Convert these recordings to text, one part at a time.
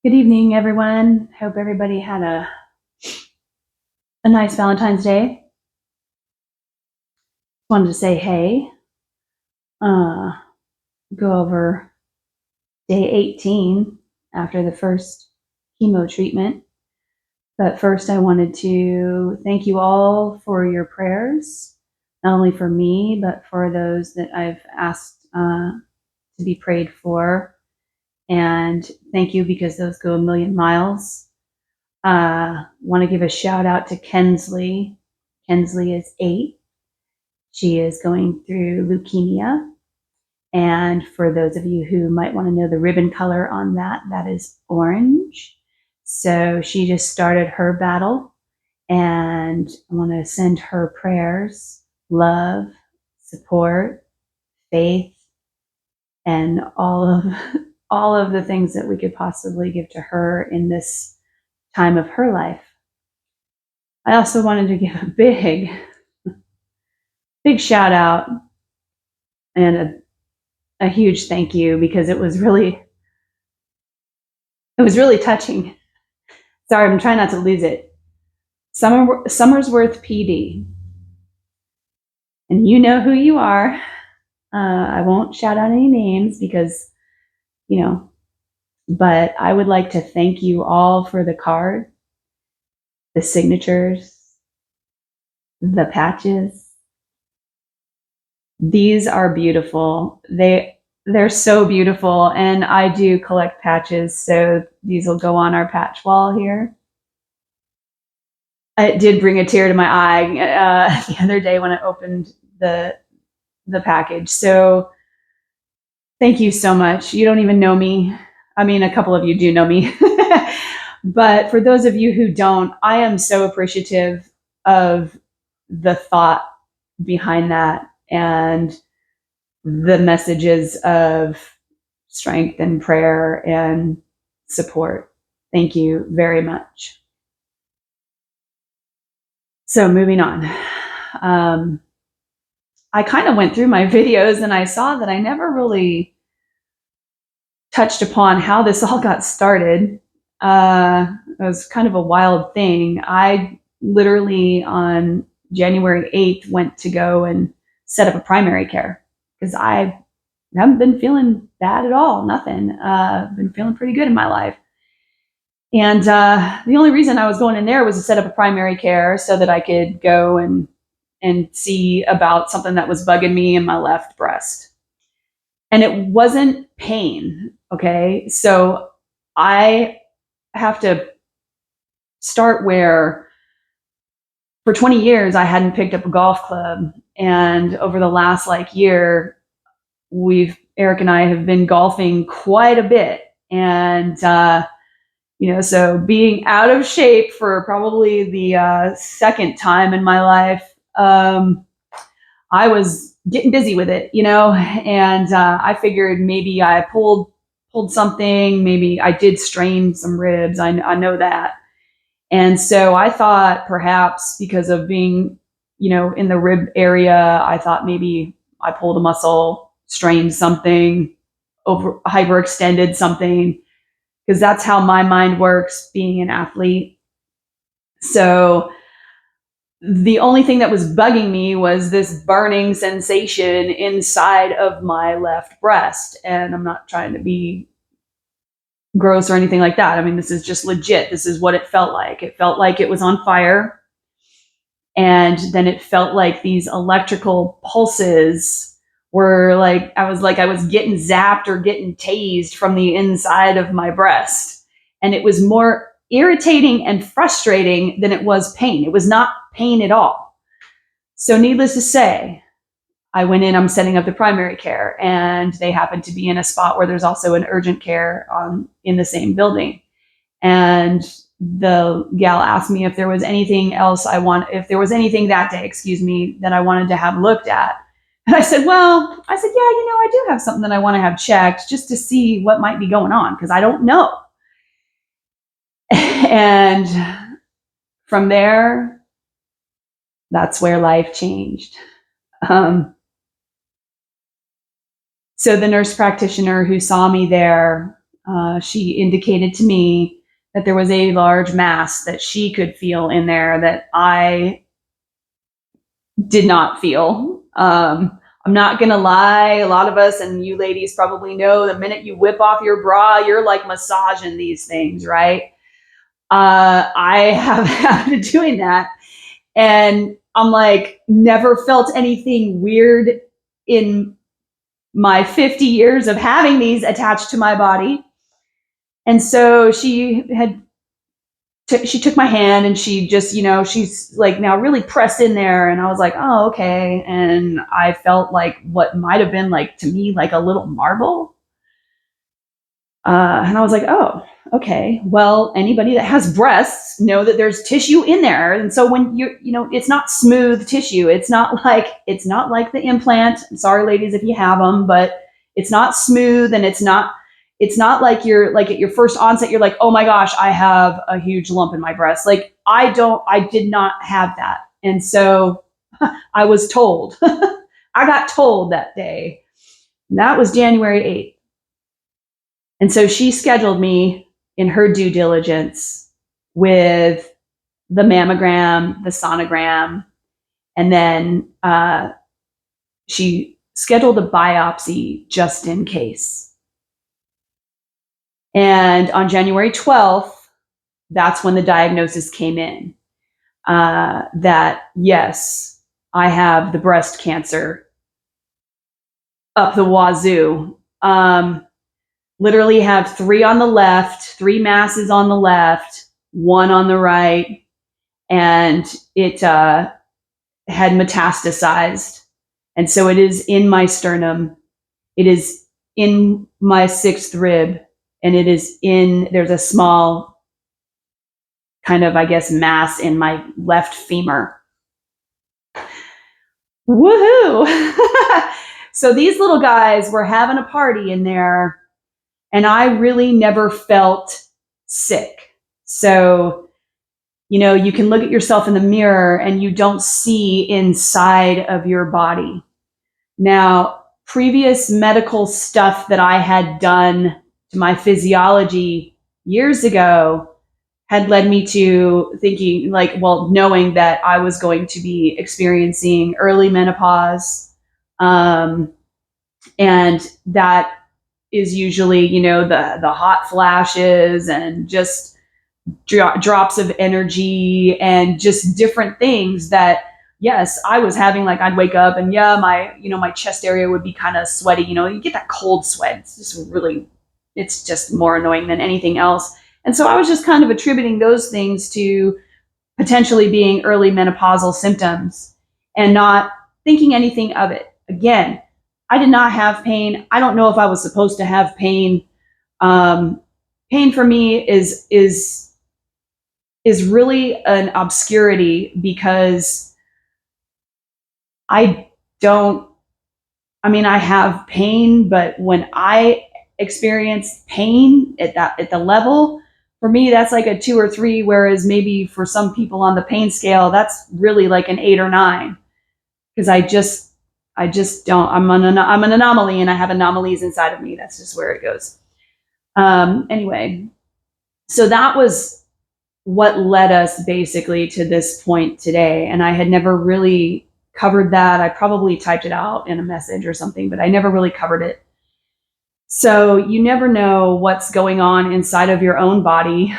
Good evening, everyone. Hope everybody had a nice Valentine's Day. Wanted to say hey, uh, go over day 18 after the first chemo treatment. But first, I wanted to thank you all for your prayers, not only for me, but for those that I've asked to be prayed for. And thank you because those go a million miles. Want to give a shout out to Kensley. Kensley is 8. She is going through leukemia. And for those of you who might want to know the ribbon color on that, that is orange. So she just started her battle, and I want to send her prayers, love, support, faith, and all of the things that we could possibly give to her in this time of her life. I also wanted to give a big shout out and a huge thank you because it was really touching. Sorry, I'm trying not to lose it. Summersworth PD, and you know who you are. I won't shout out any names because, but I would like to thank you all for the card, the signatures, the patches. These are beautiful. They're so beautiful, and I do collect patches, so these will go on our patch wall here. It did bring a tear to my eye the other day when I opened the package. So thank you so much. You don't even know me. I mean, a couple of you do know me. But for those of you who don't, I am so appreciative of the thought behind that and the messages of strength and prayer and support. Thank you very much. So moving on. I kind of went through my videos and I saw that I never really touched upon how this all got started. It was kind of a wild thing. I literally on January 8th went to go and set up a primary care because I haven't been feeling bad at all. Nothing. Been feeling pretty good in my life. And the only reason I was going in there was to set up a primary care so that I could go and see about something that was bugging me in my left breast. And it wasn't pain. Okay. So I have to start where for 20 years I hadn't picked up a golf club. And over the last year, Eric and I have been golfing quite a bit. And, so being out of shape for probably the second time in my life, I was getting busy with it, and I figured maybe I pulled something, maybe I did strain some ribs. I know that. And so I thought perhaps because of being, in the rib area, I thought maybe I pulled a muscle, strained something, hyperextended something, because that's how my mind works being an athlete. So the only thing that was bugging me was this burning sensation inside of my left breast. And I'm not trying to be gross or anything like that. I mean, this is just legit. This is what it felt like. It felt like it was on fire. And then it felt like these electrical pulses were I was getting zapped or getting tased from the inside of my breast. And it was more irritating and frustrating than it was pain. It was not pain at all. So needless to say, I went in, I'm setting up the primary care, and they happen to be in a spot where there's also an urgent care in the same building. And the gal asked me if there was anything else if there was anything that day, that I wanted to have looked at. And I said, yeah, I do have something that I want to have checked just to see what might be going on, because I don't know. And from there, that's where life changed. So the nurse practitioner who saw me there she indicated to me that there was a large mass that she could feel in there that I did not feel. I'm not gonna lie, a lot of us, and you ladies probably know, the minute you whip off your bra, you're like massaging these things, right? I have habit of doing that, and I'm like, never felt anything weird in my 50 years of having these attached to my body. And so she took my hand and she just, she's like now really pressed in there. And I was like, oh, okay. And I felt like what might have been like to me, like a little marble. And I was like, oh, okay. Well, anybody that has breasts know that there's tissue in there. And so when it's not smooth tissue. It's not like the implant. I'm sorry, ladies, if you have them, but it's not smooth, and it's not like you're like at your first onset, you're like, oh my gosh, I have a huge lump in my breast. Like I did not have that. And so I was told, I got told that day. And that was January 8th. And so she scheduled me in her due diligence with the mammogram, the sonogram, and then she scheduled a biopsy just in case. And on January 12th, that's when the diagnosis came in, that yes, I have the breast cancer up the wazoo. Literally have 3 on the left, 3 masses on the left, 1 on the right, and it had metastasized. And so it is in my sternum, it is in my 6th rib, and there's a small kind of, I guess, mass in my left femur. Woohoo! So these little guys were having a party in there, and I really never felt sick. So, you can look at yourself in the mirror and you don't see inside of your body. Now, previous medical stuff that I had done to my physiology years ago had led me to thinking knowing that I was going to be experiencing early menopause. And that is usually, the hot flashes and just drops of energy and just different things that, yes, I was having. Like I'd wake up and my chest area would be kind of sweaty. You get that cold sweat. It's just more annoying than anything else. And so I was just kind of attributing those things to potentially being early menopausal symptoms and not thinking anything of it. Again, I did not have pain. I don't know if I was supposed to have pain. Pain for me is really an obscurity, because I have pain, but when I experience pain at the level, for me, that's like a 2 or 3, whereas maybe for some people on the pain scale, that's really like an 8 or 9. Because I just don't. I'm an anomaly, and I have anomalies inside of me. That's just where it goes. Anyway, so that was what led us basically to this point today. And I had never really covered that. I probably typed it out in a message or something, but I never really covered it. So you never know what's going on inside of your own body,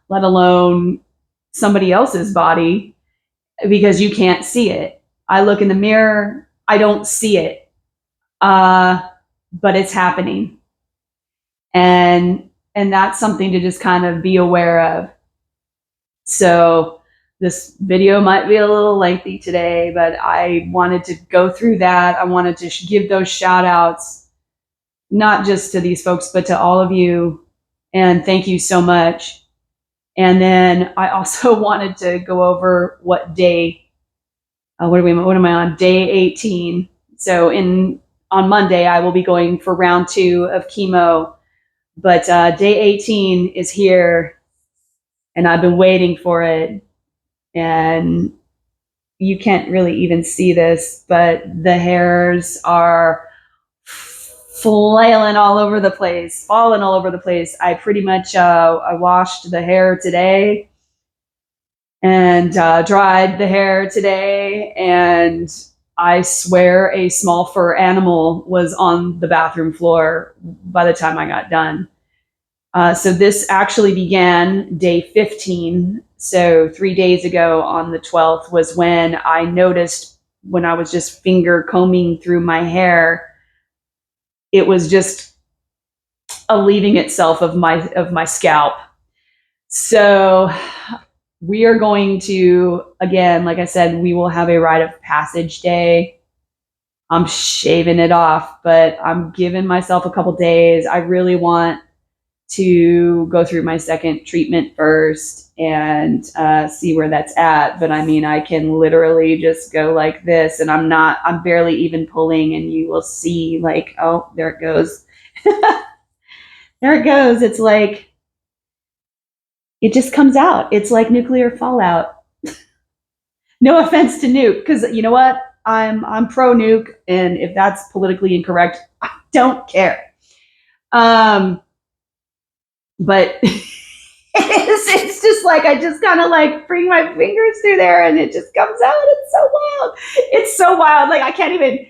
let alone somebody else's body, because you can't see it. I look in the mirror, I don't see it, but it's happening. And that's something to just kind of be aware of. So this video might be a little lengthy today, but I wanted to go through that. I wanted to give those shout outs, not just to these folks, but to all of you. And thank you so much. And then I also wanted to go over what day, what am I on? Day 18. So on Monday, I will be going for round 2 of chemo, but day 18 is here, and I've been waiting for it. And you can't really even see this, but the hairs are flailing all over the place, falling all over the place. I pretty much I washed the hair today and dried the hair today, and I swear a small fur animal was on the bathroom floor by the time I got done. So this actually began day 15. So 3 days ago on the 12th was when I noticed, when I was just finger combing through my hair, it was just a leaving itself of my scalp. So we are going to, again, like I said, we will have a rite of passage day. I'm shaving it off, but I'm giving myself a couple days. I really want to go through my second treatment first and see where that's at. But I mean, I can literally just go like this, and I'm barely even pulling, and you will see like, oh, there it goes. There it goes. It's like, it just comes out. It's like nuclear fallout. No offense to nuke, because you know what? I'm pro nuke, and if that's politically incorrect, I don't care. But it's just like, I just kind of like bring my fingers through there, and it just comes out. It's so wild. It's so wild. Like, I can't even.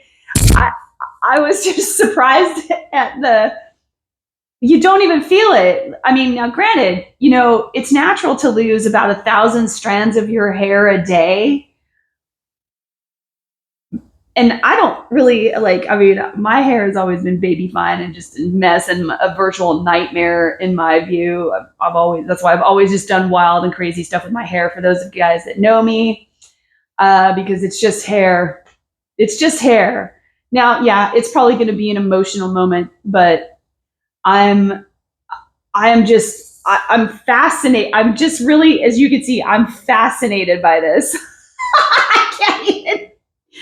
I was just surprised at the. You don't even feel it. I mean, now granted, you know, it's natural to lose about 1,000 strands of your hair a day. And I don't really like, I mean, my hair has always been baby fine and just a mess and a virtual nightmare in my view. That's why I've always just done wild and crazy stuff with my hair, for those of you guys that know me, because it's just hair. It's just hair. Now, yeah, it's probably going to be an emotional moment, but I'm fascinated. I'm just really, as you can see, I'm fascinated by this.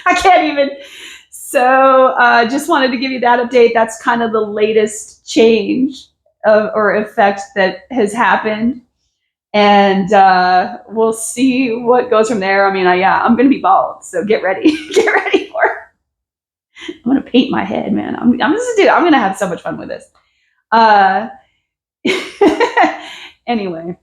I can't even. So just wanted to give you that update. That's kind of the latest change or effect that has happened. And we'll see what goes from there. I mean, I'm going to be bald, so get ready. Get ready for it. I'm going to paint my head, man. I'm going to have so much fun with this. Anyway,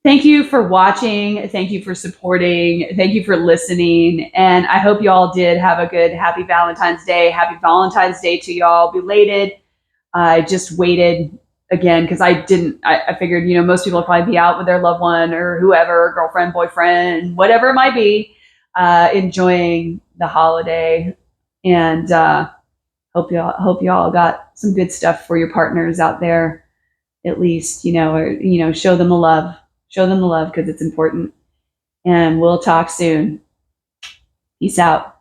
thank you for watching. Thank you for supporting. Thank you for listening. And I hope you all did have a good, happy Valentine's Day. Happy Valentine's Day to y'all. Belated. I just waited again because I figured, you know, most people will probably be out with their loved one or whoever, girlfriend, boyfriend, whatever it might be, enjoying the holiday. And hope y'all got some good stuff for your partners out there, at least, you know, or, you know, show them the love. Show them the love because it's important. And we'll talk soon. Peace out.